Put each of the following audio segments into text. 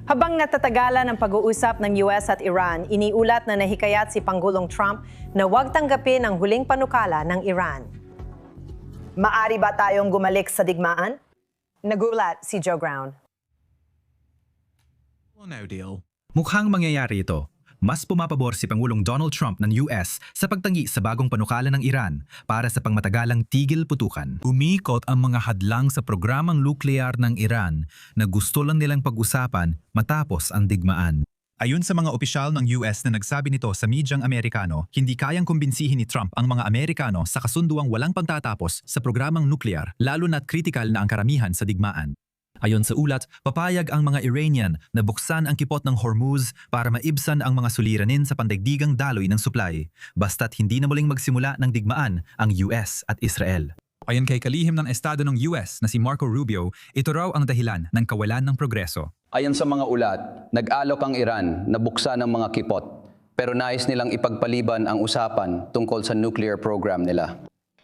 Habang natatagalan ang pag-uusap ng US at Iran, iniulat na nahikayat si Pangulong Trump na huwag tanggapin ang huling panukala ng Iran. Maari ba tayong gumalik sa digmaan? Nagulat si Joe Ground. No deal. Mukhang mangyayari ito. Mas pumapabor si Pangulong Donald Trump ng US sa pagtangi sa bagong panukala ng Iran para sa pangmatagalang tigil putukan. Umikot ang mga hadlang sa programang nuklear ng Iran na gusto lang nilang pag-usapan matapos ang digmaan. Ayon sa mga opisyal ng US na nagsabi nito sa medyang Amerikano, hindi kayang kumbinsihin ni Trump ang mga Amerikano sa kasunduang walang pagtatapos sa programang nuklear, lalo na't kritikal na ang karamihan sa digmaan. Ayon sa ulat, papayag ang mga Iranian na buksan ang kipot ng Hormuz para maibsan ang mga suliranin sa pandaigdigang daloy ng supply, basta't hindi na muling magsimula ng digmaan ang US at Israel. Ayon kay kalihim ng Estado ng US na si Marco Rubio, ito raw ang dahilan ng kawalan ng progreso. Ayon sa mga ulat, nag-alok ang Iran na buksan ang mga kipot, pero nais nilang ipagpaliban ang usapan tungkol sa nuclear program nila.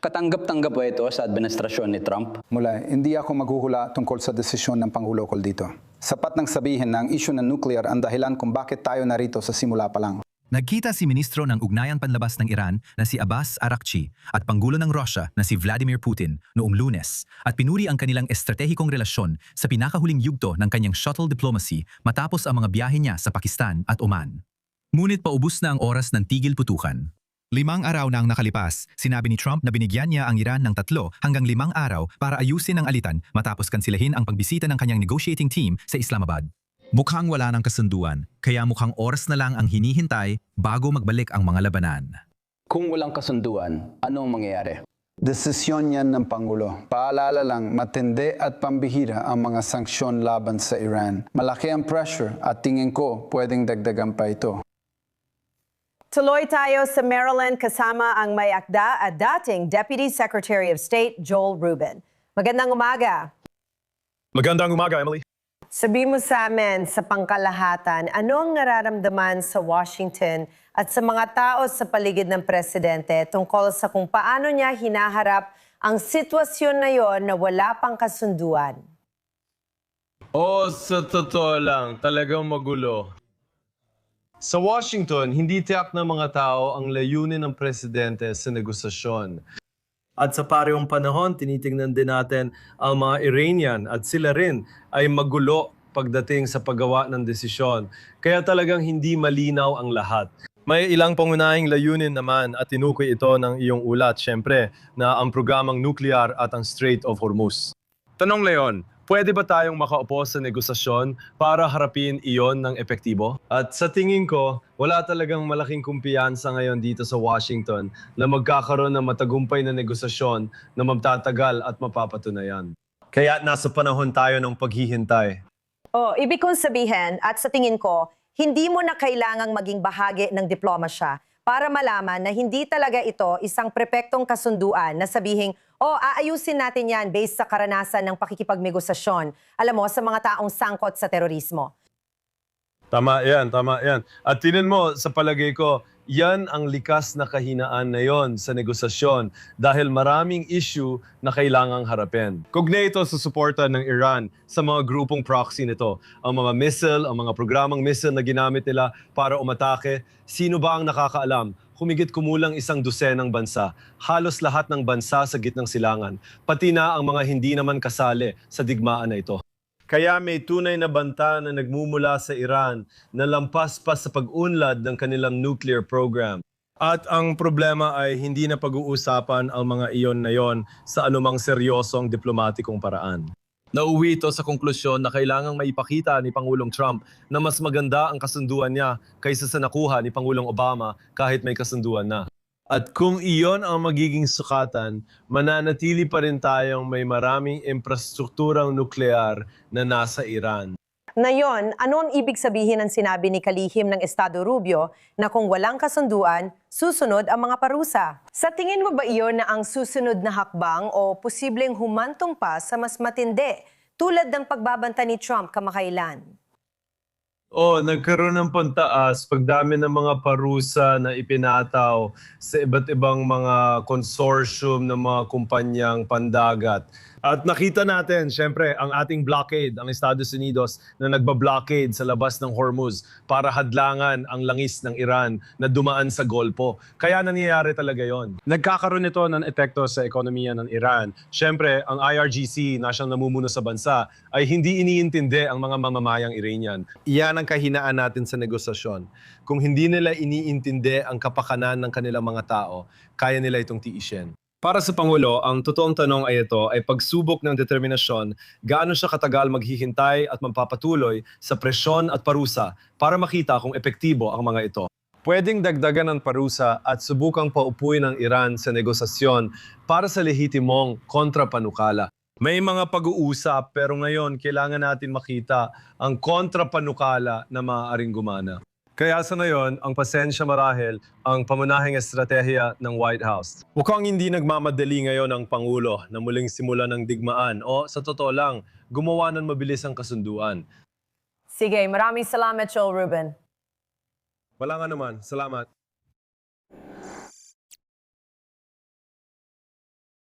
Katanggap-tanggap ba ito sa administrasyon ni Trump? Mula, hindi ako maghuhula tungkol sa desisyon ng Pangulo ko dito. Sapat nang sabihin na ang issue ng nuclear ang dahilan kung bakit tayo narito sa simula pa lang. Nagkita si Ministro ng Ugnayan Panlabas ng Iran na si Abbas Araghchi at Pangulo ng Russia na si Vladimir Putin noong Lunes at pinuri ang kanilang estratehikong relasyon sa pinakahuling yugto ng kanyang shuttle diplomacy matapos ang mga biyahe niya sa Pakistan at Oman. Ngunit paubos na ang oras ng tigil putukan. 5 araw na ang nakalipas, sinabi ni Trump na binigyan niya ang Iran ng 3 hanggang 5 araw para ayusin ang alitan matapos kansilahin ang pagbisita ng kanyang negotiating team sa Islamabad. Mukhang wala ng kasunduan, kaya mukhang oras na lang ang hinihintay bago magbalik ang mga labanan. Kung walang kasunduan, ano ang mangyayari? Desisyon yan ng Pangulo. Paalala lang, matindi at pambihira ang mga sanksyon laban sa Iran. Malaki ang pressure at tingin ko pwedeng dagdagan pa ito. Tuloy tayo sa Maryland kasama ang may akda at dating Deputy Secretary of State Joel Rubin. Magandang umaga. Magandang umaga, Emily. Sabi mo sa amin sa pangkalahatan, ano ang nararamdaman sa Washington at sa mga tao sa paligid ng presidente tungkol sa kung paano niya hinaharap ang sitwasyon na yon na wala pang kasunduan? Sa totoo lang, talagang magulo. Sa Washington, hindi tiyak ng mga tao ang layunin ng presidente sa negosasyon. At sa parehong panahon, tinitingnan din natin ang mga Iranian at sila rin ay magulo pagdating sa paggawa ng desisyon. Kaya talagang hindi malinaw ang lahat. May ilang pangunahing layunin naman at tinukoy ito ng iyong ulat, syempre, na ang programang nuklear at ang Strait of Hormuz. Tanong Leon, pwede ba tayong makaupo sa negosasyon para harapin iyon ng epektibo? At sa tingin ko, wala talagang malaking kumpiyansa ngayon dito sa Washington na magkakaroon ng matagumpay na negosasyon na magtatagal at mapapatunayan. Kaya nasa panahon tayo ng paghihintay. Ibig kong sabihin, at sa tingin ko, hindi mo na kailangang maging bahagi ng diplomasya para malaman na hindi talaga ito isang prepektong kasunduan na sabihing, aayusin natin yan based sa karanasan ng pakikipagmegosasyon, alam mo, sa mga taong sangkot sa terorismo. Tama yan, tama yan. At tingnan mo, sa palagay ko, yan ang likas na kahinaan na yon sa negosasyon dahil maraming issue na kailangang harapin. Kaugnay ito sa suporta ng Iran sa mga grupong proxy nito. Ang mga missile, ang mga programang missile na ginamit nila para umatake, sino ba ang nakakaalam? Humigit kumulang 100 bansa. Halos lahat ng bansa sa gitnang silangan. Pati na ang mga hindi naman kasali sa digmaan na ito. Kaya may tunay na banta na nagmumula sa Iran na lampas pa sa pag-unlad ng kanilang nuclear program. At ang problema ay hindi na pag-uusapan ang mga iyon na yon sa anumang seryosong diplomatikong paraan. Nauwi ito sa konklusyon na kailangang maipakita ni Pangulong Trump na mas maganda ang kasunduan niya kaysa sa nakuha ni Pangulong Obama kahit may kasunduan na. At kung iyon ang magiging sukatan, mananatili pa rin tayong may maraming infrastrukturang nuklear na nasa Iran. Ngayon, ano ang ibig sabihin ng sinabi ni kalihim ng Estado Rubio na kung walang kasunduan, susunod ang mga parusa? Sa tingin mo ba iyon na ang susunod na hakbang o posibleng humantong pa sa mas matindi tulad ng pagbabanta ni Trump kamakailan? Nagkaroon ng pantaas pagdami ng mga parusa na ipinataw sa iba't ibang mga consortium ng mga kumpanyang pandagat. At nakita natin, syempre, ang ating blockade, ang Estados Unidos na nagbablockade sa labas ng Hormuz para hadlangan ang langis ng Iran na dumaan sa Golpo. Kaya nangyayari talaga yon. Nagkakaroon ito ng epekto sa ekonomiya ng Iran. Syempre, ang IRGC na siyang namumuno sa bansa ay hindi iniintindi ang mga mamamayang Iranian. Iyan ang kahinaan natin sa negosasyon. Kung hindi nila iniintindi ang kapakanan ng kanilang mga tao, kaya nila itong tiisin. Para sa Pangulo, ang totoong tanong ay ito ay pagsubok ng determinasyon, gaano siya katagal maghihintay at magpapatuloy sa presyon at parusa para makita kung epektibo ang mga ito. Pwedeng dagdagan ng parusa at subukang paupuin ng Iran sa negosasyon para sa lehitimong kontrapanukala. May mga pag-uusap pero ngayon kailangan natin makita ang kontrapanukala na maaaring gumana. Kaya sa ngayon, ang pasensya marahil ang pamunahing estratehiya ng White House. Mukhang hindi nagmamadali ngayon ang Pangulo na muling simulan ng digmaan o sa totoo lang, gumawa ng mabilis ang kasunduan. Sige, maraming salamat, Joel Ruben. Wala nga naman. Salamat.